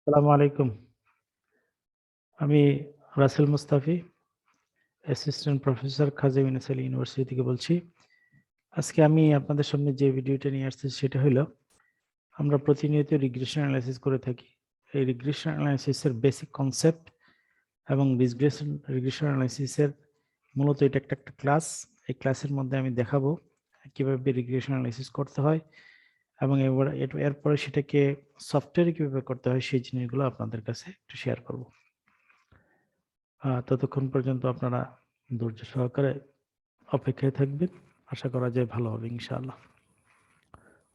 আসসালামু আলাইকুম। আমি রাসেল মুস্তাফি, অ্যাসিস্ট্যান্ট প্রফেসর খাজা ইউনুস আলী ইউনিভার্সিটি থেকে বলছি। আজকে আমি আপনাদের সামনে যে ভিডিওটা নিয়ে আসছি সেটা হলো, আমরা প্রতিনিয়ত রিগ্রেশন অ্যানালাইসিস করে থাকি। এই রিগ্রেশন অ্যানালাইসিসের বেসিক কনসেপ্ট এবং রিগ্রেশন অ্যানালাইসিসের মূলত এটা একটা ক্লাস। এই ক্লাসের মধ্যে আমি দেখাবো কিভাবে রিগ্রেশন অ্যানালাইসিস করতে হয় এবং এরপরে সেটাকে সফটওয়্যারে কিভাবে করতে হয় সেই জিনিসগুলো আপনাদের কাছে একটু শেয়ার করব। ততক্ষণ পর্যন্ত আপনারা ধৈর্য সহকারে অপেক্ষায় থাকবেন। আশা করা যায় ভালো হবে ইনশাআল্লাহ।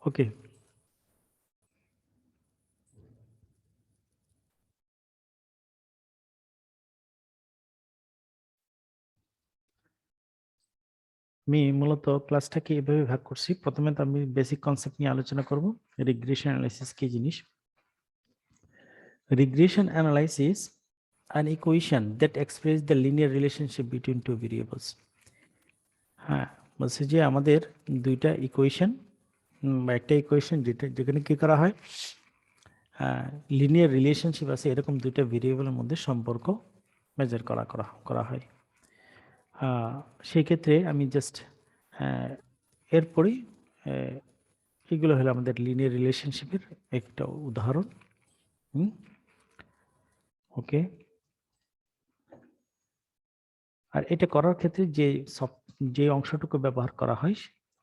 ওকে, আমি মূলত ক্লাসটাকে এভাবে ভাগ করছি। প্রথমে তো আমি বেসিক কনসেপ্ট নিয়ে আলোচনা করব। রিগ্রেশন অ্যানালাইসিস কি জিনিস? Regression analysis an equation that expresses the linear relationship between two variables. হ্যাঁ, বলছে যে আমাদের দুইটা ইকুয়েশন বা একটা ইকুয়েশন যেখানে কি করা হয়, লিনিয়ার রিলেশনশিপ আছে এরকম দুইটা ভেরিয়েবলের মধ্যে সম্পর্ক মেজার করা করা করা হয়। সেই ক্ষেত্রে আমি জাস্ট এরপরই এগুলো হলো আমাদের লিনিয়ার রিলেশনশিপের একটা উদাহরণ। ওকে, আর এটা করার ক্ষেত্রে যে অংশটুকু ব্যবহার করা হয়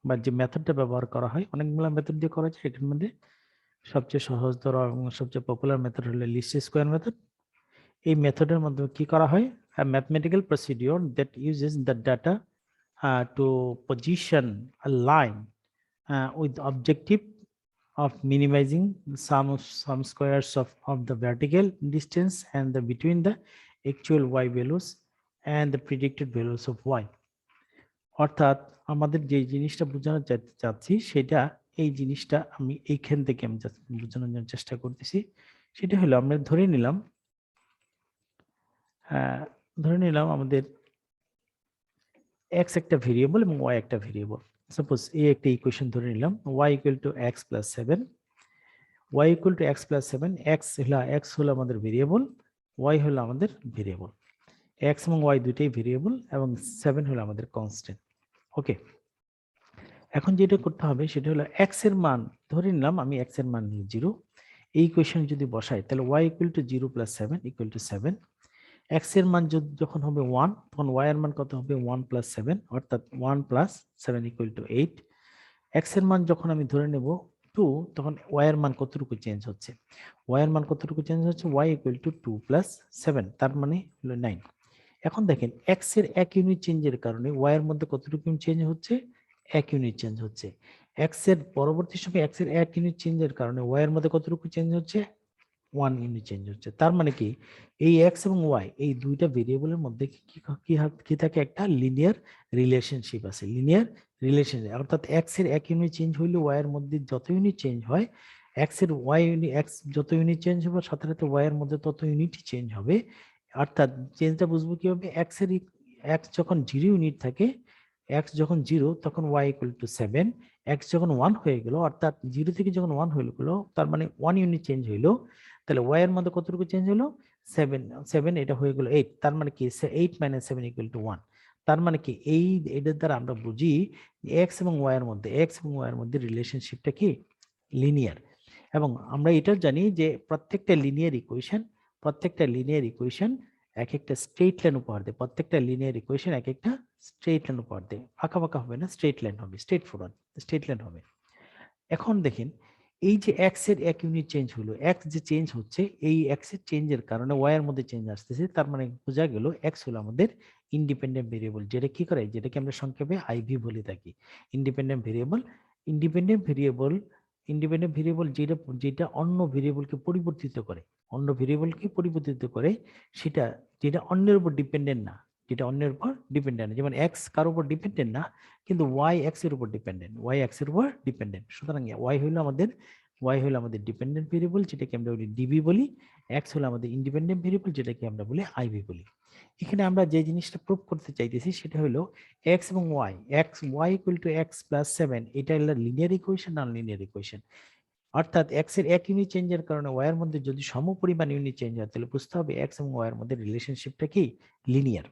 বা যে মেথডটা ব্যবহার করা হয়, অনেকগুলো মেথড দিয়ে করা যায়। এটার মধ্যে সবচেয়ে সহজতর এবং সবচেয়ে পপুলার মেথড হলো লিস্ট স্কোয়ার মেথড। এই মেথডের মধ্যে কি করা হয়? A mathematical procedure that uses the data to position a line with the objective of minimizing some squares of the vertical distance and between the actual y values and the predicted values of y. অর্থাৎ আমাদের যে জিনিসটা বোঝানো চাচ্ছি সেটা, এই জিনিসটা আমি এইখান থেকে আমি বোঝানোর জন্য চেষ্টা করতেছি। সেটা হলো, আমরা ধরে নিলাম আমাদের x একটা ভেরিয়েবল এবং y একটা ভেরিয়েবল। সাপোজ এই একটা ইকুয়েশন ধরে নিলাম, y equal two x plus 7, y equal two x plus 7, x হলো আমাদের ভেরিয়েবল, y হলো আমাদের ভেরিয়েবল। x এবং y দুইটাই ভেরিয়েবল এবং 7 হলো আমাদের কনস্ট্যান্ট। ওকে, এখন যেটা করতে হবে সেটা হলো x এর মান ধরে নিলাম, আমি x এর মান নিয়ে 0। এই ইকুয়েশন যদি বসাই তাহলে y equal two 0 plus 7 equal to 7। x এর মান যখন হবে 1, তখন y এর মান কত হবে? 1 প্লাস 7, অর্থাৎ 1 প্লাস 7 ইকুয়াল টু 8। x এর মান যখন আমি ধরে নেব 2, তখন y এর মান কতটুকু চেঞ্জ হচ্ছে? y এর মান কতটুকু চেঞ্জ হচ্ছে? y ইকুয়াল টু 2 প্লাস 7, তার মানে হলো 9। এখন দেখেন x এর 1 ইউনিট চেঞ্জের কারণে y এর মধ্যে কতটুকু চেঞ্জ হচ্ছে? 1 ইউনিট চেঞ্জ হচ্ছে। x এর পরবর্তী সময় x এর 1 ইউনিট চেঞ্জের কারণে y এর মধ্যে কতটুকু চেঞ্জ হচ্ছে? 1 ইউনিট চেঞ্জ হচ্ছে। তার মানে কি, এই x এবং y এই দুইটা ভেরিয়েবলের মধ্যে কি থাকে? একটা লিনিয়ার রিলেশনশিপ আছে। লিনিয়ার রিলেশনশিপ অর্থাৎ x এর 1 ইউনিট চেঞ্জ হইলে y এর মধ্যে যত ইউনিট চেঞ্জ হয়, x এর x যত ইউনিট চেঞ্জ হবে সাথে সাথে y এর মধ্যে তত ইউনিটই চেঞ্জ হবে। অর্থাৎ চেঞ্জটা বুঝবো কিভাবে? x যখন 0 ইউনিট থাকে, x যখন 0 তখন y ইকুয়াল টু 7। x যখন 1 হয়ে গেল, অর্থাৎ 0 থেকে যখন 1 হয়ে গেল, তার মানে 1 ইউনিট চেঞ্জ হইলো, তাহলে y এর মধ্যে কতটুকু চেঞ্জ হলো? 7। 7 এটা হয়ে গেল 8, তার মানে কি 8 মাইনাস 7 ইকুয়াল টু 1। তার মানে কি এটার দ্বারা আমরা বুঝি x এবং y এর মধ্যে রিলেশনশিপটা কি? লিনিয়ার। এবং আমরা এটা জানি যে প্রত্যেকটা লিনিয়ার ইকুয়েশন এক একটা স্ট্রেট লাইন উপহার দেয়। প্রত্যেকটা লিনিয়ার ইকুয়েশন এক একটা স্ট্রেট লাইন উপহার দেয়। আঁকা বাঁকা হবে না, স্ট্রেট লাইন হবে, স্ট্রেট লাইন হবে। এখন দেখেন, এই যে x এর 1 ইউনিট চেঞ্জ হলো, x যে চেঞ্জ হচ্ছে, এই x এর চেঞ্জের কারণে y এর মধ্যে চেঞ্জ আসতেছে। তার মানে বোঝা গেল x হলো আমাদের ইন্ডিপেন্ডেন্ট ভেরিয়েবল, যেটা কি করে, যেটাকে আমরা সংক্ষেপে আইভি বলে থাকি। Independent variable independent variable independent variable যেটা যেটা অন্য ভেরিয়েবলকে পরিবর্তিত করে, সেটা যেটা অন্যের উপর ডিপেন্ডেন্ট না, যেমন x কার উপর ডিপেন্ডেন্ট না, কিন্তু y x এর উপর ডিপেন্ডেন্ট। সুতরাং y হলো আমাদের ডিপেন্ডেন্ট ভেরিয়েবল, যেটাকে আমরা বলি ডিবি বলি। x হলো আমাদের ইন্ডিপেন্ডেন্ট ভেরিয়েবল, যেটাকে আমরা বলি আইভি বলি। এখানে আমরা যে জিনিসটা প্রুভ করতে চাইতেছি সেটা হলো x এবং y equal two x plus 7, এটা হলো linear equation, non linear equation. অর্থাৎ এক্স এর 1 ইউনিট চেঞ্জের কারণে ওয়াই এর মধ্যে যদি সমপরিমাণ ইউনিট চেঞ্জ হয় তাহলে বুঝতে হবে এক্স এবং ওয়াই এর মধ্যে রিলেশনশিপটা কি লিনিয়ার।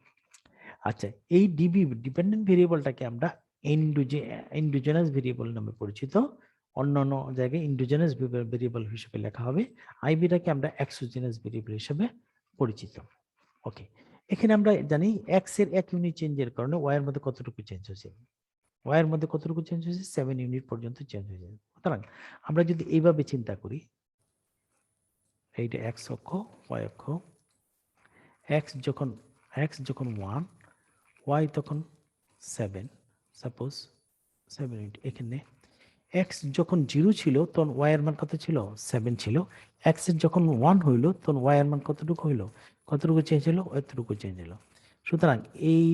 আচ্ছা, এই ডিপেন্ডেন্ট ভেরিয়েবলটাকে আমরা এন্ডোজেনাস ভেরিয়েবল নামে পরিচিত, অন্যান্য জায়গায় ইন্ডোজেনাস ভেরিয়েবল হিসেবে লেখা হবে, আইবিটাকে আমরা এক্সোজেনাস ভেরিয়েবল হিসেবে পরিচিত। ওকে, এখানে আমরা জানি এক্স এর 1 ইউনিট চেঞ্জের কারণে ওয়াই এর মধ্যে কতটুকু চেঞ্জ হয়েছে, ওয়াই এর মধ্যে কতটুকু চেঞ্জ হয়েছে, 7 ইউনিট পর্যন্ত চেঞ্জ হয়ে যাবে। সুতরাং আমরা যদি এইভাবে চিন্তা করি, এইটা এক্স অক্ষ, ওয়াই অক্ষ, এক্স যখন 1, ওয়াই তখন 7, সাপোজ 7 ইউনিট। এখানে এক্স যখন 0 ছিল তখন ওয়াই এর মান কত ছিল, 7 ছিল। এক্স এর যখন 1 হইল তখন ওয়াই এর মান কতটুকু হইল, কতটুকু চেঞ্জ হলো, এতটুকু চেঞ্জ হলো। সুতরাং এই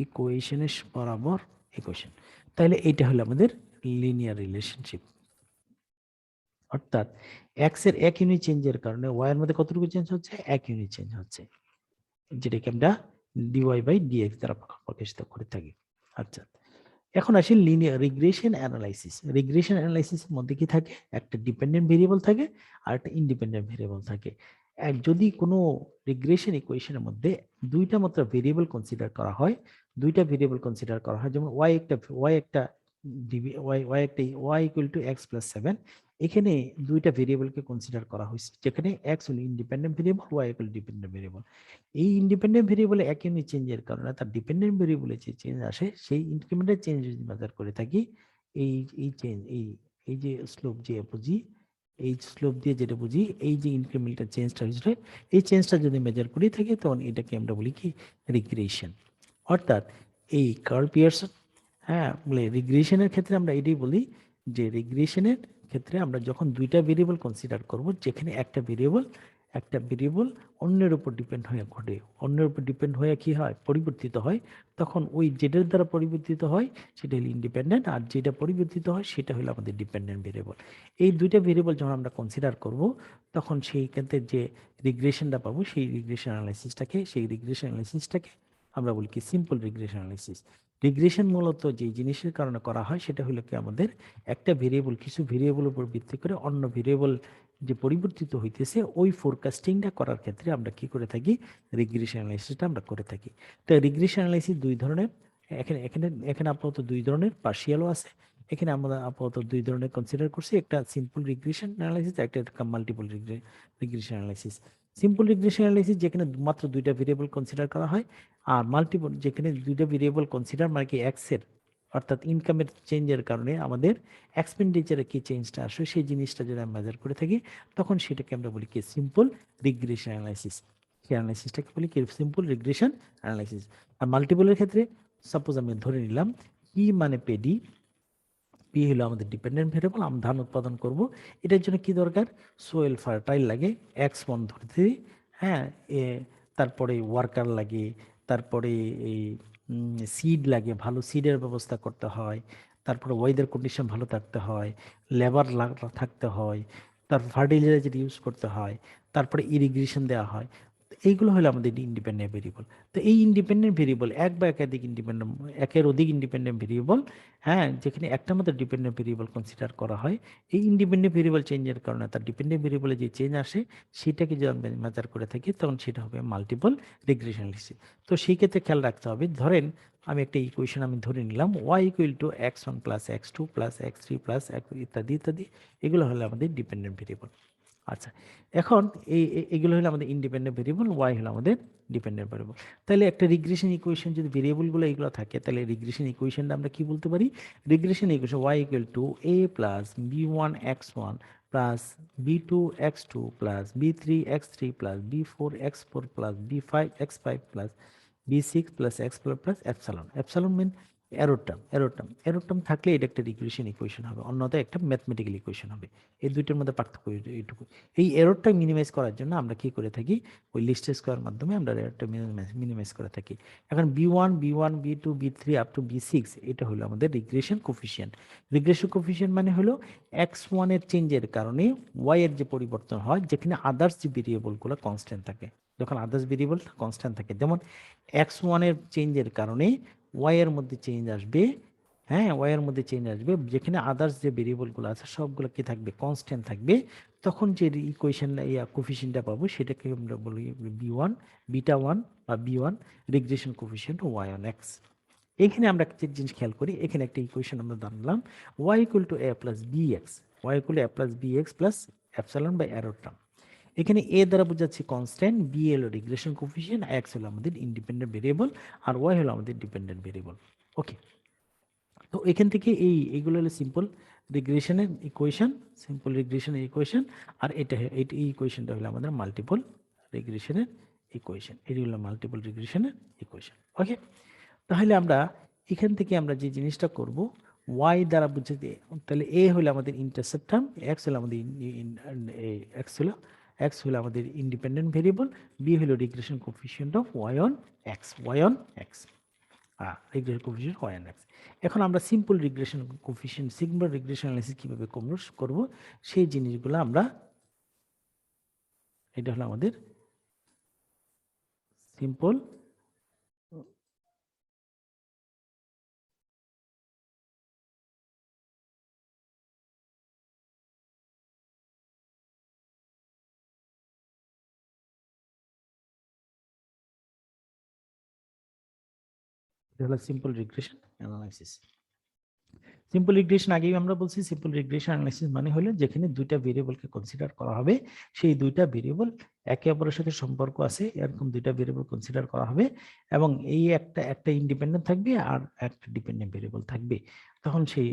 ইকুয়েশনের বরাবর ইকুয়েশন, তাহলে এইটা হলো আমাদের লিনিয়ার রিলেশনশিপ। অর্থাৎ এক্স এর 1 ইউনিট চেঞ্জের কারণে ওয়াই এর মধ্যে কতটুকু চেঞ্জ হচ্ছে, 1 ইউনিট চেঞ্জ হচ্ছে, যেটাকে আমরা ডিওয়াই বাই ডিএক্স দ্বারা প্রকাশিত করে থাকি। আচ্ছা, এখন আসি লিনিয়ার রিগ্রেশন অ্যানালাইসিস। রিগ্রেশন অ্যানালাইসিসের মধ্যে কি থাকে, একটা ডিপেন্ডেন্ট ভেরিয়েবল থাকে আর একটা ইন্ডিপেন্ডেন্ট ভেরিয়েবল থাকে। যদি কোনো রিগ্রেশন ইকুয়েশনের মধ্যে দুইটা মাত্র ভেরিয়েবল কনসিডার করা হয়, যেমন Y equal to X plus 7, এখানে দুইটা ভেরিয়েবলকে কনসিডার করা হয়েছে, যেখানে এক্স হলো independent variable, Y equal dependent variable. এই ইন্ডিপেন্ডেন্ট ভেরিয়েবলে এক ইউনিট চেঞ্জের কারণে তার ডিপেন্ডেন্ট ভেরিয়েবলে যে চেঞ্জ আসে, সেই ইনক্রিমেন্টাল চেঞ্জ যদি মেজার করে থাকি, এই এই চেঞ্জ এই যে স্লোপ যে বুঝি, এই স্লোপ দিয়ে যেটা বুঝি, এই যে ইনক্রিমেন্টাল চেঞ্জটা হয়েছে, এই চেঞ্জটা যদি মেজার করে থাকি তখন এটাকে আমরা বলি কি, রিগ্রেশন। অর্থাৎ এই কার্ল পিয়ারসন, হ্যাঁ, বলে রিগ্রেশনের ক্ষেত্রে আমরা এটাই বলি যে রিগ্রেশনের ক্ষেত্রে আমরা যখন দুইটা ভেরিয়েবল কনসিডার করব, যেখানে একটা ভেরিয়েবল অন্যের উপর ডিপেন্ড হয়ে ঘটে, অন্যের উপর ডিপেন্ড হয়ে কি হয়, পরিবর্তিত হয়, তখন ওই যেটার দ্বারা পরিবর্তিত হয় সেটা হলো ইন্ডিপেন্ডেন্ট, আর যেটা পরিবর্তিত হয় সেটা হলো আমাদের ডিপেন্ডেন্ট ভেরিয়েবল। এই দুইটা ভেরিয়েবল যখন আমরা কনসিডার করব, তখন সেই ক্ষেত্রে যে রিগ্রেশনটা পাবো, সেই রিগ্রেশন অ্যানালাইসিসটাকে আমরা বলি কি, সিম্পল রিগ্রেশন অ্যানালাইসিস। রিগ্রেশন মূলত যে জিনিসের কারণে করা হয় সেটা হলো কি, আমাদের একটা ভেরিয়েবল, কিছু ভেরিয়েবল উপর ভিত্তি করে অন্য ভেরিয়েবল যে পরিবর্তিত হইতেছে, ওই ফোরকাস্টিংটা করার ক্ষেত্রে আমরা কি করে থাকি, রিগ্রেশন অ্যানালাইসিসটা আমরা করে থাকি। তো রিগ্রেশন অ্যানালাইসিস দুই ধরনের, এখানে আপাতত দুই ধরনের, পার্শিয়ালও আছে। এখানে আমরা আপাতত দুই ধরনের কনসিডার করছি, একটা সিম্পল রিগ্রেশন অ্যানালাইসিস, একটা multiple regression analysis. Simple regression analysis যেখানে মাত্র দুইটা ভেরিয়েবল কনসিডার করা হয়, আর মাল্টিপল যেখানে দুইটা ভেরিয়েবল কনসিডার, মানে কি এক্সের অর্থাৎ ইনকামের চেঞ্জের কারণে আমাদের এক্সপেন্ডিচারে কি চেঞ্জটা আসে, সেই জিনিসটা যদি আমরা মেজার করে থাকি, তখন সেটাকে আমরা বলি কি, সিম্পল রিগ্রেশন অ্যানালাইসিস। সেই অ্যানালাইসিসটাকে বলি কি, সিম্পল রিগ্রেশন অ্যানালাইসিস। আর মাল্টিপলের ক্ষেত্রে সাপোজ আমি ধরে নিলাম পি মানে পেডি, পি হলো আমাদের ডিপেন্ডেন্ট ভেরিয়েবল, আমরা ধান উৎপাদন করব, এটার জন্য কি দরকার, সোয়েল ফার্টাইল লাগে, X1 ধরতে, হ্যাঁ, তারপরে ওয়ার্কার লাগে, তারপরে এই সিড লাগে, ভালো সিডের ব্যবস্থা করতে হয়, তারপরে ওয়েদার কন্ডিশন ভালো থাকতে হয়, লেবার থাকতে হয়, তারপর ফার্টিলাইজার ইউজ করতে হয়, তারপরে ইরিগেশন দেওয়া হয়। এইগুলো হলো আমাদের ইন্ডিপেন্ডেন্ট ভেরিয়েবল। তো এই ইন্ডিপেন্ডেন্ট ভেরিয়েবল এক বা একের অধিক ইন্ডিপেন্ডেন্ট ভেরিয়েবল, হ্যাঁ, যেখানে একটা মাত্র ডিপেন্ডেন্ট ভেরিয়েবল কনসিডার করা হয়, এই ইন্ডিপেন্ডেন্ট ভেরিয়েবল চেঞ্জের কারণে তার ডিপেন্ডেন্ট ভেরিয়েবলে যে চেঞ্জ আসে, সেটাকে যদি আমরা মেজার করে থাকি, তখন সেটা হবে মাল্টিপল রিগ্রেশন অ্যানালাইসিস। তো সেই ক্ষেত্রে খেয়াল রাখতে হবে, ধরেন আমি একটা ইকুয়েশন আমি ধরে নিলাম, Y equal to x1 plus x2 plus x3 plus ইত্যাদি ইত্যাদি, এগুলো হলো আমাদের ডিপেন্ডেন্ট ভেরিয়েবল। আচ্ছা, এখন এগুলো হলো আমাদের ইন্ডিপেন্ডেন্ট ভেরিয়েবল, ওয়াই হলো আমাদের ডিপেন্ডেন্ট ভেরিয়েবল। তাহলে একটা রিগ্রেশন ইকুয়েশন যদি ভেরিয়েবলগুলো এগুলো থাকে, তাহলে রিগ্রেশন ইকুয়েশনটা আমরা কি বলতে পারি, regression equation y equal to A plus বি1 x1 প্লাস বি2 x2 প্লাস বি3 x3 প্লাস বি4 x4 প্লাস বি5 x5 প্লাস বি6 plus x plus epsilon. Epsilon mean error term থাকলে এটা একটা রিগ্রেশন ইকুয়েশন হবে, অন্যথায় একটা ম্যাথমেটিক্যাল ইকুয়েশন হবে। এই দুইটার মধ্যে পার্থক্য এইটুকু। এই এররটা মিনিমাইজ করার জন্য আমরা কি করে থাকি, ওই লিস্ট স্কোয়ার মাধ্যমে আমরা এররটা মিনিমাইজ করে থাকি। এখন বি1 বি2 বি3 আপ টু বি6, এটা হলো আমাদের রিগ্রেশন কোফিশিয়েন্ট। রিগ্রেশন কোফিশিয়েন্ট মানে হলো x1 এর চেঞ্জের কারণে y এর যে পরিবর্তন হয়, যেখানে আদার্স যে ভেরিয়েবলগুলো কনস্ট্যান্ট থাকে, যখন আদার্স ভেরিয়েবল কনস্ট্যান্ট থাকে, যেমন x1 এর চেঞ্জের কারণে ওয়াই এর মধ্যে চেঞ্জ আসবে, হ্যাঁ, ওয়াই এর মধ্যে চেঞ্জ আসবে, যেখানে আদার্স যে ভেরিয়েবল গুলো আছে সবগুলো কি থাকবে, কনস্ট্যান্ট থাকবে। তখন যে ইকুয়েশন কোফিশিয়েন্টটা পাবো সেটাকে আমরা বলি বি1, বিটা 1 বা বি1 regression coefficient Y on X. এখানে আমরা একটা জিনিস খেয়াল করি, এখানে একটা ইকুয়েশন আমরা দাঁড়ালাম Y equal to A plus B X, Y equal to A plus B X plus epsilon by error term. এখানে এ দ্বারা বোঝাচ্ছি কনস্ট্যান্ট, বি হলো রিগ্রেশন কোফিশিয়েন্ট, এক্স হলো আমাদের ইন্ডিপেন্ডেন্ট ভেরিয়েবল, আর ওয়াই হলো আমাদের ডিপেন্ডেন্ট ভেরিয়েবল। ওকে, তো এখান থেকে এইগুলো হলো সিম্পল রিগ্রেশনের ইকুয়েশন, সিম্পল রিগ্রেশনের ইকুয়েশন। আর এই ইকুয়েশনটা হলো আমাদের মাল্টিপল রিগ্রেশনের ইকুয়েশন, এটি হলো মাল্টিপল রিগ্রেশনের ইকুয়েশন। ওকে, তাহলে আমরা এখান থেকে আমরা যে জিনিসটা করব, ওয়াই দ্বারা বুঝে দিয়ে, তাহলে এ হলো আমাদের ইন্টারসেপ্ট টার্ম, এক্স হলো আমাদের এক্স হলো আমাদের ইন্ডিপেন্ডেন্ট ভেরিয়েবল, বি হলো regression coefficient of y on x, y on x, regression coefficient Y on x. এখন আমরা simple regression coefficient, simple regression analysis কিভাবে করব সেই জিনিসগুলো আমরা, এটা হলো আমাদের simple simple regression analysis. Simple regression আগেই আমরা বলছি, সিম্পল রিগ্রেশন অ্যানালাইসিস মানে হলো যেখানে দুইটা ভেরিয়েবলকে কনসিডার করা হবে, সেই দুইটা ভেরিয়েবল একে অপরের সাথে সম্পর্ক আছে এরকম দুইটা ভেরিয়েবল কনসিডার করা হবে, এবং এই একটা ইন্ডিপেন্ডেন্ট থাকবে আর একটা ডিপেন্ডেন্ট ভেরিয়েবল থাকবে। তখন সেই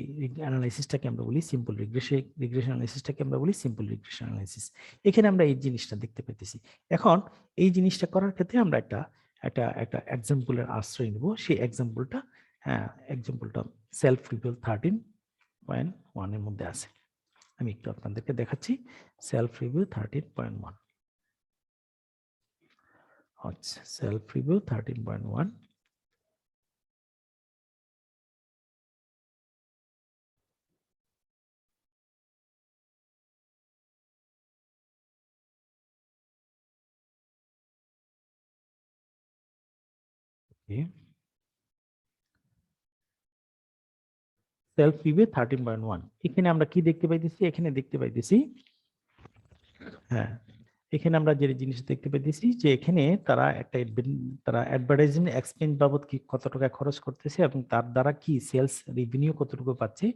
অ্যানালাইসিসটাকে আমরা বলি সিম্পল রিগ্রেশন অ্যানালাইসিসটাকে আমরা বলি সিম্পল রিগ্রেশন অ্যানালাইসিস। এখানে আমরা এই জিনিসটা দেখতে পেতেছি। এখন এই জিনিসটা করার ক্ষেত্রে আমরা একটা একটা একটা এক্সাম্পলের আশ্রয় নেব। সেই এক্সাম্পলটা, হ্যাঁ, এক্সাম্পলটা সেলফ রিভিল 13.1 এর মধ্যে আছে। আমি একটু আপনাদেরকে দেখাচ্ছি। সেলফ রিভিউ 13.1, আচ্ছা, সেলফ রিভিউ 13.1। সেলফ রিভিউ 13.1, এখানে আমরা কি দেখতে পাইতেছি, এখানে দেখতে পাইতেছি, হ্যাঁ, এখানে আমরা যে জিনিস দেখতে পাইতেছি যে এখানে তারা অ্যাডভার্টাইজিং এক্সপেন্স বাবদ কি কত টাকা খরচ করতেছে এবং তার দ্বারা কি সেলস রেভিনিউ কতটুকু পাচ্ছে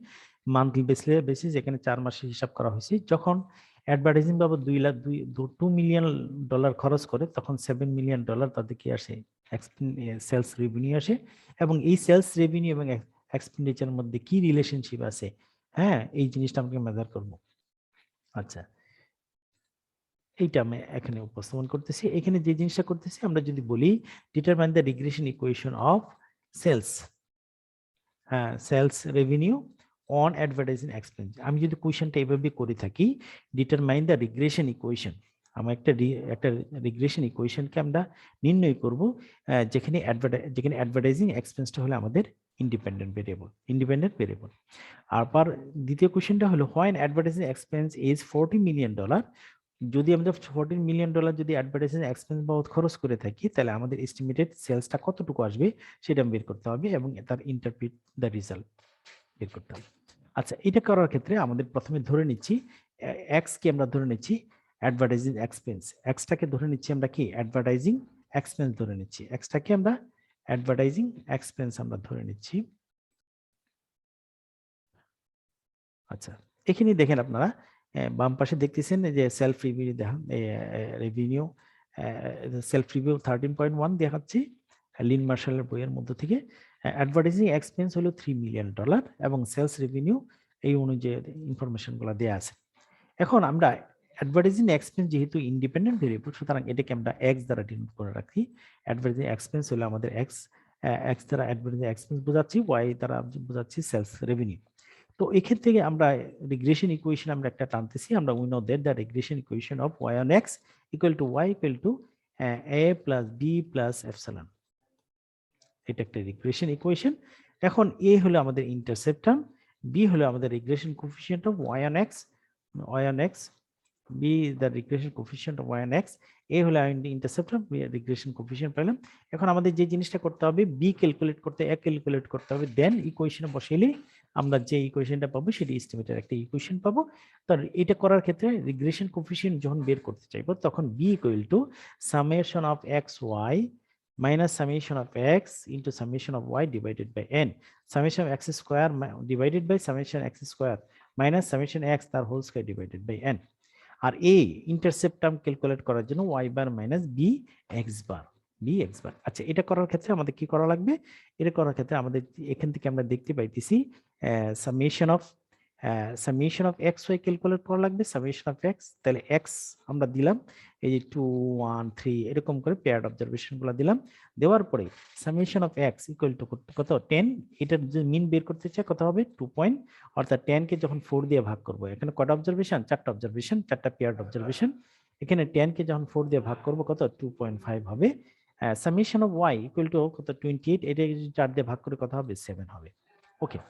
মান্থলি বেসিস, এখানে 4 মাসের হিসাব করা হয়েছে। যখন অ্যাডভার্টাইজিং বাবদ 2 মিলিয়ন ডলার খরচ করে তখন 7 মিলিয়ন ডলার তাদের কি আসে, সেলস রেভিনিউ আসে। এবং এই সেলস রেভিনিউ এবং এক্সপেন্ডিচারের মধ্যে কি রিলেশনশিপ আছে, হ্যাঁ, এই জিনিসটা আমাকে মেজার করবো। আচ্ছা, এইটা আমি এখানে উপস্থাপন করতেছি। এখানে যে জিনিসটা করতেছি, আমরা যদি বলি determine the regression equation of sales, হ্যাঁ, sales revenue on advertising expense, আমি যদি কোয়েশনটা এইভাবে করে থাকি, ডিটারমাইন দ্য রিগ্রেশন ইকুয়েশন, আমরা একটা রিগ্রেশন ইকুয়েশনকে আমরা নির্ণয় করব যেখানে অ্যাডভার্টাইজিং এক্সপেন্সটা হলো আমাদের ইন্ডিপেন্ডেন্ট ভেরিয়েবল। আর দ্বিতীয় কোয়েশনটা হলো when advertising expense is $40 million, যদি আমরা $14 মিলিয়ন যদি অ্যাডভার্টাইজিং এক্সপেন্স বাবদ খরচ করে থাকি, তাহলে আমাদের এস্টিমেটেড সেলসটা কতটুকু আসবে সেটা বের করতে হবে এবং তার ইন্টারপ্রিট দ্য রেজাল্ট বের করতে হবে। আচ্ছা, এটা করার ক্ষেত্রে আমাদের প্রথমে ধরে নিচ্ছি এক্স কে আমরা ধরে নিচ্ছি অ্যাডভার্টাইজিং এক্সপেন্স, এক্সটাকে ধরে নিচ্ছি আমরা কি অ্যাডভার্টাইজিং এক্সপেন্স ধরে নিচ্ছি, এক্সটাকে আমরা অ্যাডভার্টাইজিং এক্সপেন্স আমরা ধরে নিচ্ছি। আচ্ছা, এখানে দেখেন আপনারা বাম পাশে দেখতেছেন যে self review revenue, self review 13.1 দেখাচ্ছি লিন মার্শালের বইয়ের মধ্য থেকে। অ্যাডভার্টাইজিং এক্সপেন্স হলো $3 মিলিয়ন এবং সেলস রেভিনিউ এই অনুযায়ী ইনফরমেশন গুলো দেওয়া আছে। এখন আমরা অ্যাডভার্টাইজিং এক্সপেন্স যেহেতু ইন্ডিপেন্ডেন্ট ভেরিয়েবল, সুতরাং এটাকে আমরা এক্স দ্বারা ডিনোট করে রাখি। অ্যাডভার্টাইজিং এক্সপেন্স হলো আমাদের এক্স, এক্স দ্বারা অ্যাডভার্টাইজিং এক্সপেন্স বোঝাচ্ছি, ওয়াই দ্বারা বোঝাচ্ছি সেলস রেভিনিউ। তো এখান থেকে আমরা রিগ্রেশন ইকুয়েশন আমরা একটা টানতেছি, আমরা we know that the regression equation of y on x equal to y equal to A plus b plus epsilon, এটা একটা রিগ্রেশন ইকুয়েশন। এখন এ হলো আমাদের ইন্টারসেপ্ট টার্ম, বি হলো আমাদের regression coefficient of y on x, b is the regression coefficient of y and x, a হলো intercept of regression coefficient পেলাম। এখন আমাদের যে জিনিসটা করতে হবে b ক্যালকুলেট করতে a ক্যালকুলেট করতে হবে, দেন ইকুয়েশনে বসাইলে আমরা যে ইকুয়েশনটা পাবো সেটি এস্টিমেটের একটা ইকুয়েশন পাবো। তো এটা করার ক্ষেত্রে রিগ্রেশন কোফিশিয়েন্ট যখন বের করতে চাইবো তখন b equal to summation of x y minus summation of x into summation of y divided by n, summation of x square divided by summation x square minus summation x তার whole square divided by n। আর a intercept term calculate করার জন্য y bar minus b x bar, আচ্ছা এটা করার ক্ষেত্রে আমাদের কি করা লাগবে? এটা করার ক্ষেত্রে আমাদের এখান থেকে আমরা দেখতে পাইতেছি summation of x y calculate করা লাগবে, সামেশন অফ এক্স, তাহলে এক্স আমরা দিলাম এই যে 2 1 3 এরকম করে পেয়ার্ড অবজারভেশন গুলো দিলাম, দেওয়ার পরে summation of x equal to কত 10, এটার যে মিন বের করতে চাই কত হবে 2 পয়েন্ট, অর্থাৎ 10 কে যখন 4 দিয়ে ভাগ করব, এখানে কটা অবজারভেশন, চারটা অবজারভেশন, চারটা পেয়ার্ড অবজারভেশন, এখানে 10 কে যখন 4 দিয়ে ভাগ করব কত 2.5 হবে। Summation of y equal to কত 28, এটা 4 দিয়ে ভাগ করে কত হবে 7 হবে। ওকে,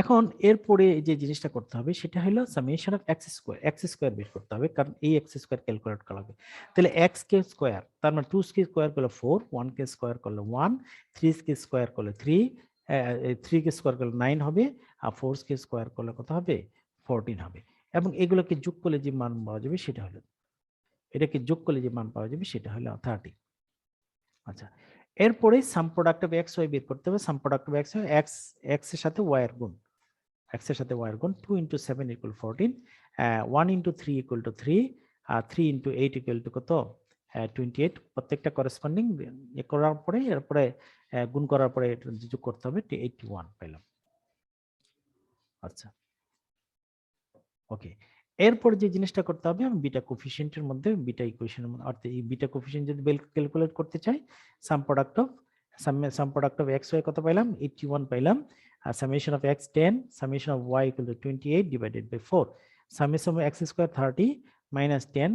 এখন এরপরে যে জিনিসটা করতে হবে সেটা হলো সামেশন অফ এক্স স্কয়ার বের করতে হবে, কারণ এই এক্স স্কয়ার ক্যালকুলেট করা হবে। তাহলে এক্স কে স্কয়ার তার মানে 2 কে স্কয়ার করলে 4, 1 কে স্কয়ার করলে 1, 3 কে স্কয়ার করলে 3, 3 কে স্কয়ার করলে 9 হবে, আর 4 কে স্কয়ার করলে কত হবে 14 হবে। এবং এগুলোকে যোগ করলে যে মান পাওয়া যাবে সেটা হলো, এটাকে যোগ করলে যে মান পাওয়া যাবে সেটা হলো 30। আচ্ছা, এরপরে sum product of x y বের করতে হবে। Sum product of x x x এর সাথে ওয়াই এর গুণ, x এর সাথে y এর গুণ, 2 into 7 equal 14, 1 into 3 equal to 3, 3 into 8 equal to কত 28, প্রত্যেকটা করেসপন্ডিং করার পরে এরপরে গুণ করার পরে এটা যোগ করতে হবে 81 পেলাম। আচ্ছা ওকে, এরপর যে জিনিসটা করতে হবে আমি বিটা কোফিশিয়েন্টের মধ্যে বিটা ইকুয়েশনের মধ্যে, অর্থাৎ এই বিটা কোফিশিয়েন্ট যদি ক্যালকুলেট করতে চাই, sum product of x y কত পাইলাম 81 পাইলাম, আর summation of x 10, summation of y equal to 28 divided by 4, summation of x square 30 minus 10,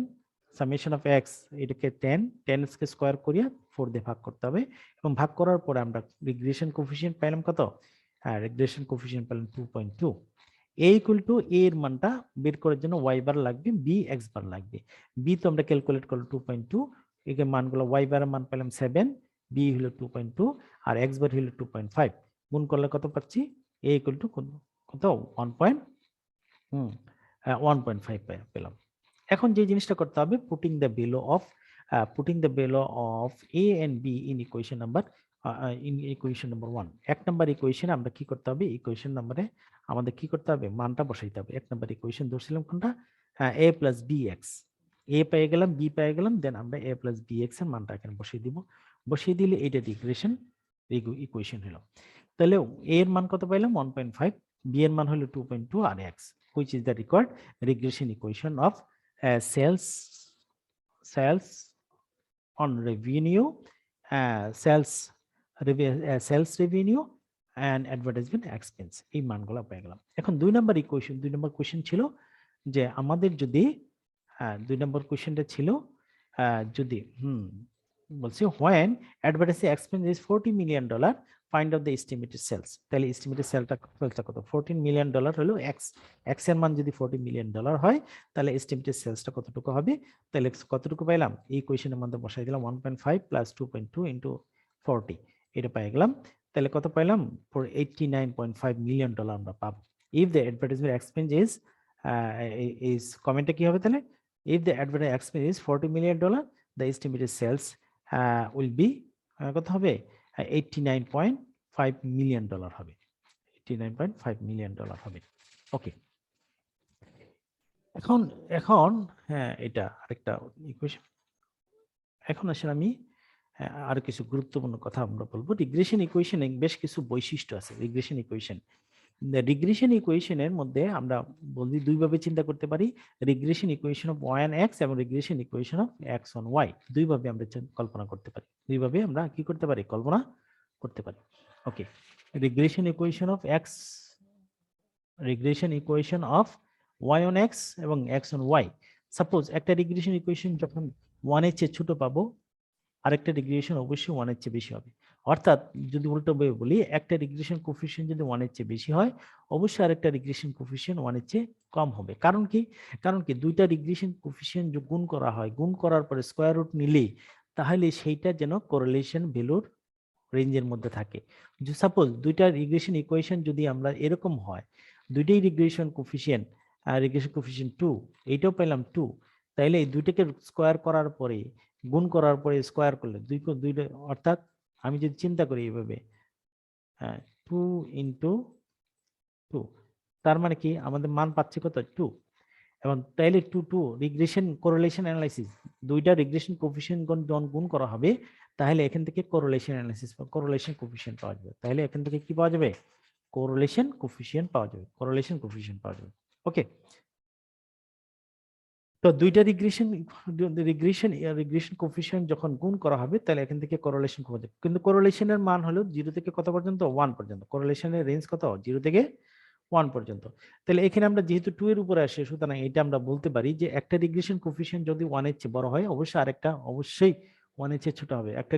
summation of x এটাকে 10 কে স্কয়ার করিয়া 4 দিয়ে ভাগ করতে হবে, এবং ভাগ করার পরে আমরা রিগ্রেশন কোফিশিয়েন্ট পাইলাম কত, রিগ্রেশন কোফিশিয়েন্ট পেলাম 2.2। a ইকুয়াল টু a এর মানটা বের করার জন্য y বার লাগবে, b x বার লাগবে। b তো আমরা ক্যালকুলেট করলাম 2.2, এর মানগুলো y বারের মান পেলাম 7, b হলো 2.2 আর x বার হলো 2.5, গুণ করলে কত পাচ্ছি a ইকুয়াল টু কত 1.5 পেলাম। এখন যে জিনিসটা করতে হবে putting the value of a and b in equation number 1, এক নাম্বার ইকুয়েশনে আমরা কি করতে হবে, ইকুয়েশন নম্বরে আমাদের কি করতে হবে মানটা বসাইতে হবে। এক নাম্বার ইকুয়েশন ধরছিলাম কোনটা, a প্লাস bx, a পেয়ে গেলাম b পেয়ে গেলাম, দেন আমরা a প্লাস bx এর মানটা এখানে বসিয়ে দিব, বসিয়ে দিলে এটা রিগ্রেশন ইকুয়েশন হলো। তাহলে a এর মান কত পাইলাম 1.5, b এর মান হলো 2.2 আর x, which is the required regression equation of sales on revenue, sales revenue and advertisement expense, এই মানগুলো পেয়ে গেলাম। এখন 2 নম্বর কোশ্চেন ছিল যে আমাদের যদি 2 নম্বর কোশ্চেনটা ছিল যদি বলছি when advertising expense is $40 million, find out the estimated sales, তাহলে এস্টিমেটেড সেলটা কত $14 million হলো x এর মান যদি $40 million হয় তাহলে এস্টিমেটেড সেলসটা কতটুকু হবে, তাহলে কতটুকু পাইলাম এই কোশ্চেনের মধ্যে বসাই দিলাম 1.5 প্লাস 2.2 ইনটু 40, এটা পেয়ে গেলাম। তাহলে কত পাইলাম for $89.5 million আমরা পাবো। if the advertisement expense is কমেন্টে কি হবে তাহলে, if the advertisement expense is $40 million, the estimated sales will be কত হবে $89.5 million হবে, $89.5 million হবে। ওকে, এখন হ্যাঁ এটা আরেকটা ইকুয়েশন। এখন আসলে আমি আর কিছু গুরুত্বপূর্ণ কথা আমরা বলবো। রিগ্রেশন ইকুয়েশনে বেশ কিছু বৈশিষ্ট্য আছে। রিগ্রেশন ইকুয়েশনের মধ্যে আমরা বলি দুই ভাবে চিন্তা করতে পারি, regression equation of y on x এবং regression equation of x on y, দুই ভাবে আমরা কল্পনা করতে পারি, দুই ভাবে আমরা কি করতে পারি কল্পনা করতে পারি। Okay, regression equation of y on x এবং x on y, সাপোজ একটা রিগ্রেশন ইকুয়েশন যখন 1 এর চেয়ে ছোট পাবো, আরেকটা রিগ্রেশন অবশ্যই 1 এর চেয়ে বেশি হবে। অর্থাৎ যদি উল্টো ভাবে বলি, একটা রিগ্রেশন কোফিশিয়েন্ট যদি 1 এর চেয়ে বেশি হয়, অবশ্যই আরেকটা রিগ্রেশন কোফিশিয়েন্ট 1 এর চেয়ে কম হবে। কারণ কি? কারণ কি দুইটা রিগ্রেশন কোফিশিয়েন্ট গুণ করা হয়, গুণ করার পরে স্কয়ার রুট নিলে তাহলে সেইটা যেন কোরিলেশন ভ্যালুর রেঞ্জের মধ্যে থাকে। সাপোজ দুইটা রিগ্রেশন ইকুয়েশন যদি আমরা এরকম হয়, দুইটাই রিগ্রেশন কোফিশিয়েন্ট 2, এইটাও পেলাম 2, তাইলে এই দুইটাকে স্কয়ার করার পরে গুণ করার পরে স্কয়ার করলে দুইটা, অর্থাৎ আমি যদি চিন্তা করি এইভাবে, 2 ইন্টু 2, তার মানে কি আমাদের মান পাচ্ছে কত 2। এবং তাইলে 2 রিগ্রেশন কোরিলেশন অ্যানালাইসিস, দুইটা রিগ্রেশন কোফিশিয়েন্ট যখন গুণ করা হবে তাহলে এখান থেকে কোরিলেশন অ্যানালাইসিস বা কোরিলেশন কোফিশিয়েন্ট পাওয়া যাবে। তাহলে এখান থেকে কি পাওয়া যাবে? কোরিলেশন কোফিশিয়েন্ট পাওয়া যাবে, কোরিলেশন কোফিশিয়েন্ট পাওয়া যাবে। ওকে, তো দুইটা রিগ্রেশন কোফিশিয়েন্ট যখন গুণ করা হবে তাহলে এখান থেকে কোরিলেশন পাওয়া যাবে। কিন্তু কোরিলেশনের মান হলো 0 থেকে কত পর্যন্ত? 1 পর্যন্ত। কোরিলেশনের রেঞ্জ কত? 0 থেকে 1 পর্যন্ত। তাহলে এখানে আমরা যেহেতু 2 এর উপরে আসে, সুতরাং এটা আমরা বলতে পারি যে একটা রিগ্রেশন কোফিশিয়েন্ট যদি 1 এর চেয়ে বড় হয়, অবশ্যই আরেকটা অবশ্যই 1 এর চেয়ে ছোট হবে। একটা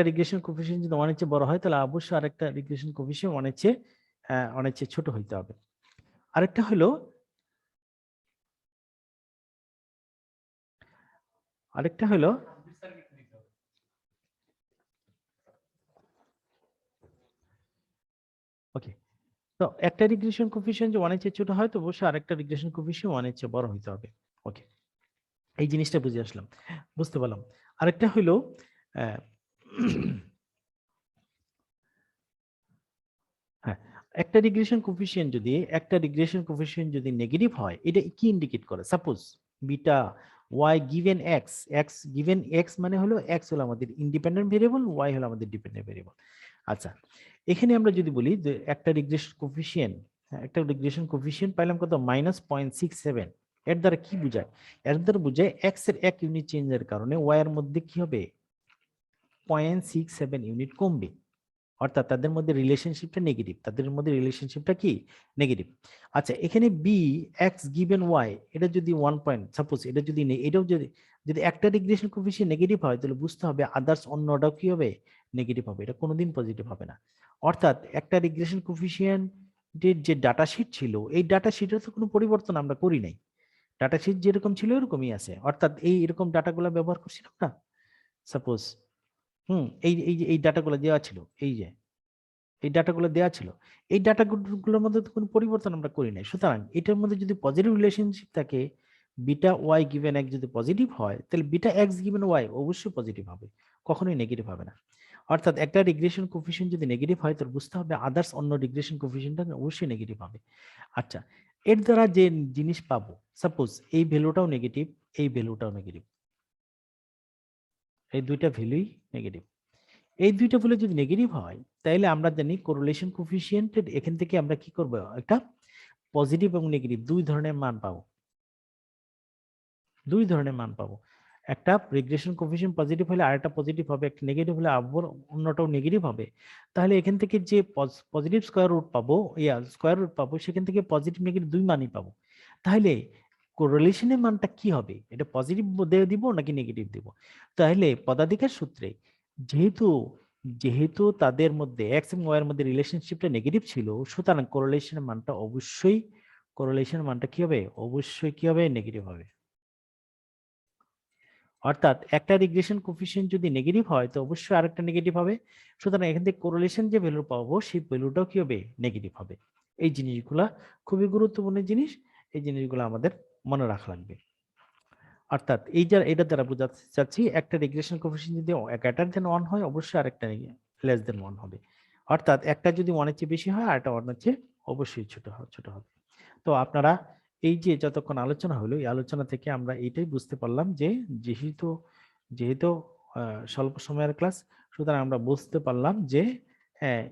রিগ্রেশন কোফিশিয়েন্ট যদি 1 এর চেয়ে বড় হয় তাহলে অবশ্যই আরেকটা রিগ্রেশন কোফিশিয়েন্ট 1 এর চেয়ে ছোট হইতে হবে। আরেকটা হলো আরেকটা হলো ওকে, তো একটা রিগ্রেশন কোফিশিয়েন্ট যে 1 এর চেয়ে ছোট হয় তো অবশ্যই আরেকটা রিগ্রেশন কোফিশিয়েন্ট 1 এর চেয়ে বড় হইতে হবে। ওকে, এই জিনিসটা বুঝে আসলাম, বুঝতে পারলাম। আরেকটা হলো আহ, হ্যাঁ, একটা রিগ্রেশন কোফিশিয়েন্ট যদি নেগেটিভ হয়, এটা কি ইন্ডিকেট করে? Suppose beta y given x, x given x মানে হলো এক্স হলো আমাদের ইন্ডিপেন্ডেন্ট ভেরিয়েবল, ওয়াই হলো আমাদের ডিপেন্ডেন্ট ভেরিয়েবল। আচ্ছা, এখানে আমরা যদি বলি যে একটা রিগ্রেশন কোফিশিয়েন্ট পাইলাম কত? -0.67। এর দ্বারা কি বোঝায়? এর দ্বারা বোঝায় এক্স এর 1 ইউনিট চেঞ্জের কারণে ওয়াই এর মধ্যে কি হবে? 0.67 ইউনিট কমবে। অর্থাৎ তাদের মধ্যে রিলেশনশিপটা কি? নেগেটিভ। আচ্ছা, এখানে বি এক্স গিভেন ওয়াই, এটা যদি 1 পয়েন্ট, সাপোজ এটা যদি এটাও যদি যদি একটা রিগ্রেশন কোফিশিয়েন্ট নেগেটিভ হয় তাহলে বুঝতে হবে আদার্স অন্যটাও কি হবে? নেগেটিভ হবে, এটা কোনোদিন পজিটিভ হবে না। অর্থাৎ একটা রিগ্রেশন কোফিশিয়েন্টের যে ডাটা শিট ছিল, এই ডাটা শিটের তো কোনো পরিবর্তন আমরা করি নাই, ডাটা শিট যেরকম ছিল এরকমই আছে। অর্থাৎ এরকম ডাটাগুলো ব্যবহার করছিলাম না, সাপোজ এই ডাটাগুলো দেওয়া ছিল, এই ডাটাগুলো দেওয়া ছিল, এই ডাটাগুলোর মধ্যে তো কোনো পরিবর্তন আমরা করি নাই। সুতরাং এটার মধ্যে যদি পজিটিভ রিলেশনশিপ থাকে, বিটা ওয়াই গিভেন এক্স যদি পজিটিভ হয় তাহলে বিটা এক্স গিভেন ওয়াই অবশ্যই পজিটিভ হবে, কখনোই নেগেটিভ হবে না। অর্থাৎ একটা রিগ্রেশন কোফিশিয়েন্ট যদি নেগেটিভ হয় তাহলে বুঝতে হবে আদার্স অন্য রিগ্রেশন কোফিশিয়েন্টটা অবশ্যই নেগেটিভ হবে। আচ্ছা, এর দ্বারা যে জিনিস পাবো, সাপোজ এই ভ্যালুটাও নেগেটিভ, এই ভ্যালুটাও নেগেটিভ, এই দুইটা ভ্যালুই নেগেটিভ। এই দুইটা ভ্যালু যদি নেগেটিভ হয় তাহলে আমরা জানি কোরিলেশন কোফিশিয়েন্টের এখান থেকে আমরা কি করব? একটা পজিটিভ এবং নেগেটিভ দুই ধরনের মান পাবো, দুই ধরনের মান পাবো। একটা রিগ্রেশন কোফিশিয়েন্ট পজিটিভ হলে আরেকটা পজিটিভ হবে, একটা নেগেটিভ হলে আবার অন্যটাও নেগেটিভ হবে। তাহলে এখান থেকে যে পজিটিভ স্কয়ার রুট পাবো সেখান থেকে পজিটিভ নেগেটিভ দুই মানই পাবো। তাহলে কোরিলেশনের মানটা কি হবে? এটা পজিটিভ দিব নাকি নেগেটিভ দিব? তাহলে পদাধিকার সূত্রে যেহেতু যেহেতু তাদের মধ্যে এক্স এবং ওয়াই এর মধ্যে রিলেশনশিপটা নেগেটিভ ছিল, সুতরাং কোরিলেশনের মানটা কি হবে? অবশ্যই কি হবে? নেগেটিভ হবে। অর্থাৎ একটা রিগ্রেশন কোফিশিয়েন্ট যদি নেগেটিভ হয় তো অবশ্যই আরেকটা নেগেটিভ হবে। সুতরাং এখান থেকে কোরিলেশন যে ভ্যালু পাবো সেই ভ্যালুটাও কি হবে? নেগেটিভ হবে। এই জিনিসগুলা খুবই গুরুত্বপূর্ণ জিনিস, এই জিনিসগুলো আমাদের মনে রাখা লাগবে। অর্থাৎ এটা দ্বারা বোঝাতে চাচ্ছি একটা রিগ্রেশন কোফিশিয়েন্ট যদি গ্রেটার দেন 1 হয় অবশ্যই আরেকটা লেস দেন 1 হবে। অর্থাৎ একটা যদি 1 এর চেয়ে বেশি হয় আরেকটা 1 এর চেয়ে অবশ্যই ছোট হবে। তো আপনারা এই যে যতক্ষণ আলোচনা হলো এই আলোচনা থেকে আমরা এইটাই বুঝতে পারলাম যে যেহেতু যেহেতু স্বল্প সময়ের ক্লাস, সুতরাং আমরা বুঝতে পারলাম যে হ্যাঁ,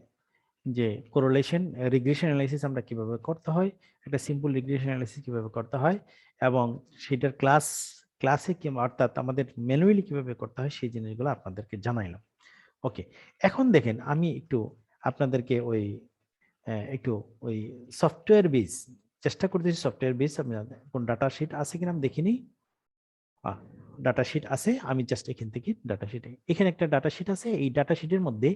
যে কোরিলেশন রিগ্রেশন অ্যানালাইসিস আমরা কিভাবে করতে হয়, একটা সিম্পল রিগ্রেশন অ্যানালাইসিস কিভাবে করতে হয়, এবং সেটার ক্লাসে কি অর্থাৎ আমাদের ম্যানুয়ালি কিভাবে করতে হয় সেই জিনিসগুলো আপনাদেরকে জানাইলাম। ওকে, এখন দেখেন আমি একটু আপনাদেরকে একটু ওই সফটওয়্যার বেস চেষ্টা করতেছি, সফটওয়্যার বেস আমি কোন ডাটা শিট আছে কিনা আমি দেখিনি। ডাটা শিট আছে, আমি জাস্ট এখান থেকে ডাটা শিটে, এখানে একটা ডাটা শিট আছে, এই ডাটা শিটের মধ্যে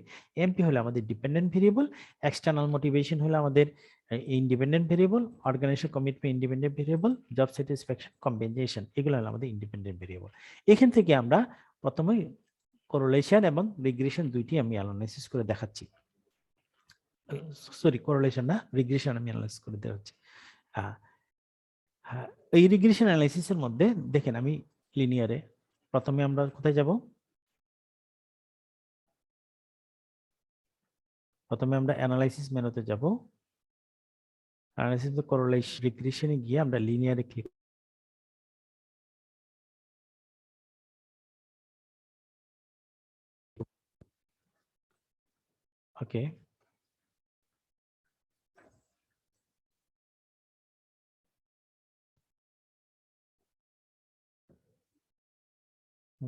এমপি হলো আমাদের ডিপেন্ডেন্ট ভেরিয়েবল, এক্সটার্নাল মোটিভেশন হলো আমাদের independent variable, organisation commitment independent variable, job satisfaction compensation এগুলো হলো আমাদের ইন্ডিপেন্ডেন্ট ভেরিয়েবল। এখান থেকে আমরা প্রথমে কোরিলেশন এবং রিগ্রেশন দুইটি আমি অ্যানালাইসিস করে দেখাচ্ছি, সরি কোরিলেশন না, রিগ্রেশন আমি অ্যানালাইসিস করে দেখাচ্ছি। হ্যাঁ, এই রিগ্রেশন অ্যানালাইসিসের মধ্যে দেখেন আমি লিনিয়ারে প্রথমে আমরা কোথায় যাব, প্রথমে আমরা অ্যানালাইসিস মেনুতে যাব, অ্যানালাইসিস কোরিলেশন রিগ্রেশনে গিয়ে আমরা লিনিয়ারে ক্লিক, ওকে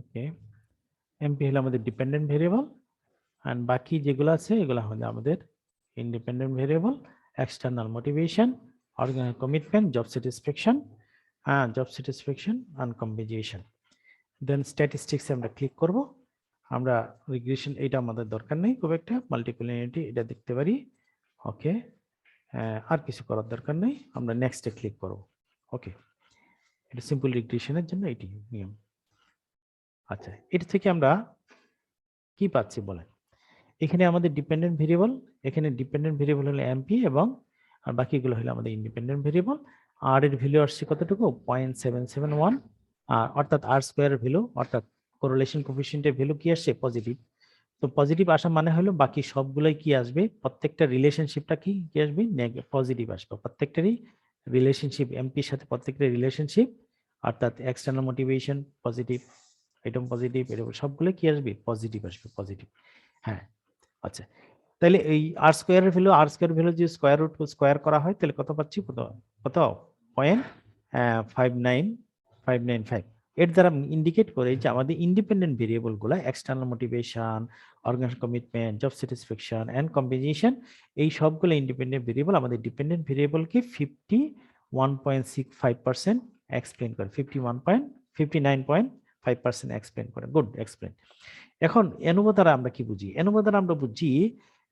ওকে এমপি হলো আমাদের ডিপেন্ডেন্ট ভেরিয়েবল, আর বাকি যেগুলো আছে এগুলো হলো আমাদের independent variable, external motivation, organisation commitment, job satisfaction and compensation. Then স্ট্যাটিস্টিক্সে আমরা ক্লিক করব, আমরা রিগ্রেশন এটা আমাদের দরকার নেই খুব একটা, মাল্টিকুলারিটি এটা দেখতে পারি, ওকে আর কিছু করার দরকার নেই, আমরা নেক্সটে ক্লিক করব। ওকে, এটা সিম্পল রিগ্রেশনের জন্য এটি নিয়ম। আচ্ছা, এটা থেকে আমরা কি পাচ্ছি বলেন, এখানে আমাদের ডিপেন্ডেন্ট ভেরিয়েবল, এখানে ডিপেন্ডেন্ট ভেরিয়েবল হলো এমপি এবং আর বাকিগুলো হলো আমাদের ইন্ডিপেন্ডেন্ট ভেরিয়েবল। আর এর ভ্যালু আসছে কতটুকু 0.771, আর অর্থাৎ আর স্কোয়ারের ভ্যালু অর্থাৎ কোরিলেশন কোএফিসিয়েন্টের ভ্যালু কি আসছে পজিটিভ। তো পজিটিভ আসা মানে হলো বাকি সবগুলোই কি আসবে, প্রত্যেকটা রিলেশনশিপটা কি কি আসবে পজিটিভ আসবে, প্রত্যেকটারই রিলেশনশিপ এমপির সাথে প্রত্যেকটা রিলেশনশিপ অর্থাৎ external motivation positive, atom positive, এরকম সবগুলো কি আসবে পজিটিভ আসবে, পজিটিভ। হ্যাঁ আচ্ছা, তাহলে এই আর স্কোয়ারের ভ্যালু, আর স্কোয়ার ভ্যালু যদি স্কোয়ার রুট স্কোয়ার করা হয় তাহলে কত পাচ্ছি, কত কত 0.59595। এর দ্বারা ইন্ডিকেট করে যে আমাদের ইন্ডিপেন্ডেন্ট ভেরিয়েবল গুলা external motivation, organisation commitment, job satisfaction and compensation এই সবগুলো ইন্ডিপেন্ডেন্ট ভেরিয়েবল আমাদের ডিপেন্ডেন্ট ভেরিয়েবলকে 51.65% এক্সপ্লেন করে, 59.5% এক্সপ্লেন করে। Good explain. এখন এনোভা দ্বারা আমরা কি বুঝি, এনোভা দ্বারা আমরা বুঝি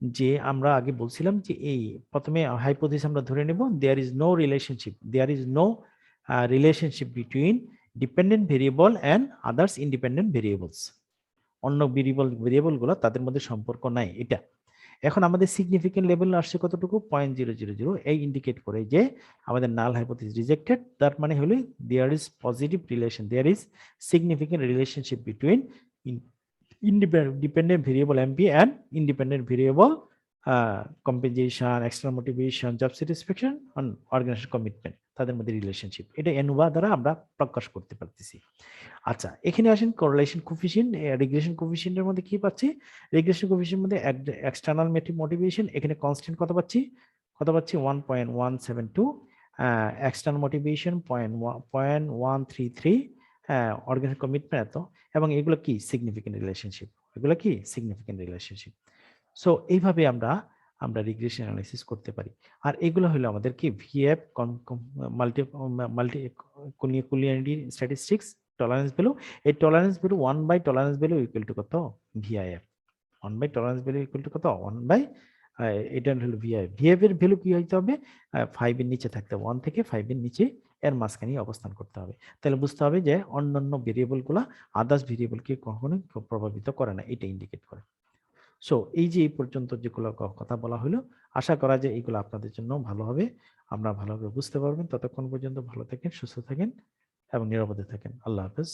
যে আমরা আগে বলছিলাম যে এই প্রথমে হাইপোথিসিস আমরা ধরে নেব there is no relationship between dependent variable and others independent variables, অন্য ভেরিয়েবল গুলো তাদের মধ্যে সম্পর্ক নাই এটা। এখন আমাদের সিগনিফিকেন্ট লেভেল আসছে কতটুকু 0.000, এই ইন্ডিকেট করে যে আমাদের নাল হাইপোথিসিস রিজেক্টেড, তার মানে হলো there is positive relation, there is significant relationship between dependent variable MP and independent variable compensation, external motivation, job satisfaction and organization commitment তাদের মধ্যে রিলেশনশিপ, এটা এনোভা দ্বারা আমরা প্রকাশ করতে পারতেছি। আচ্ছা, এখানে আসেন কোরিলেশন কোএফিসিয়েন্ট, রিগ্রেশন কোএফিসিয়েন্টের মধ্যে কি পাচ্ছি, রিগ্রেশন কোএফিসিয়েন্টের মধ্যে এক্সটার্নাল মোটিভেশন এখানে কনস্ট্যান্ট কত পাচ্ছি, 1.172, এক্সটার্নাল মোটিভেশন 0.133, অর্গানাইজেশন কমিটমেন্ট এত, এবং এগুলো কি সিগনিফিকেন্ট রিলেশনশিপ, এগুলো কি সিগনিফিকেন্ট রিলেশনশিপ। সো এইভাবে আমরা রিগ্রেশন অ্যানালাইসিস করতে পারি। আর এগুলো হলো আমাদের কি VF, multicollinearity statistics, tolerance value. এই tolerance value 1 by tolerance value equal to কত VIF, 1 by tolerance value equal to কত 1 বাই এটা হলো ভিআইএফ। ভিএফ এর ভ্যালু কি হইতে হবে 5 এর নিচে থাকতে হবে, 1 থেকে 5 এর নিচে এর মাঝখানে অবস্থান করতে হবে। তাহলে বুঝতে হবে যে অন্যান্য ভেরিয়েবল গুলা আদার্স ভেরিয়েবলকে কখনোই প্রভাবিত করে না, এটা ইন্ডিকেট করে। সো এই যে এই পর্যন্ত যেগুলো কথা বলা হলো, আশা করা যায় এইগুলো আপনাদের জন্য ভালো হবে, আমরা ভালোভাবে বুঝতে পারবেন। ততক্ষণ পর্যন্ত ভালো থাকেন, সুস্থ থাকেন এবং নিরাপদে থাকেন। আল্লাহ হাফেজ।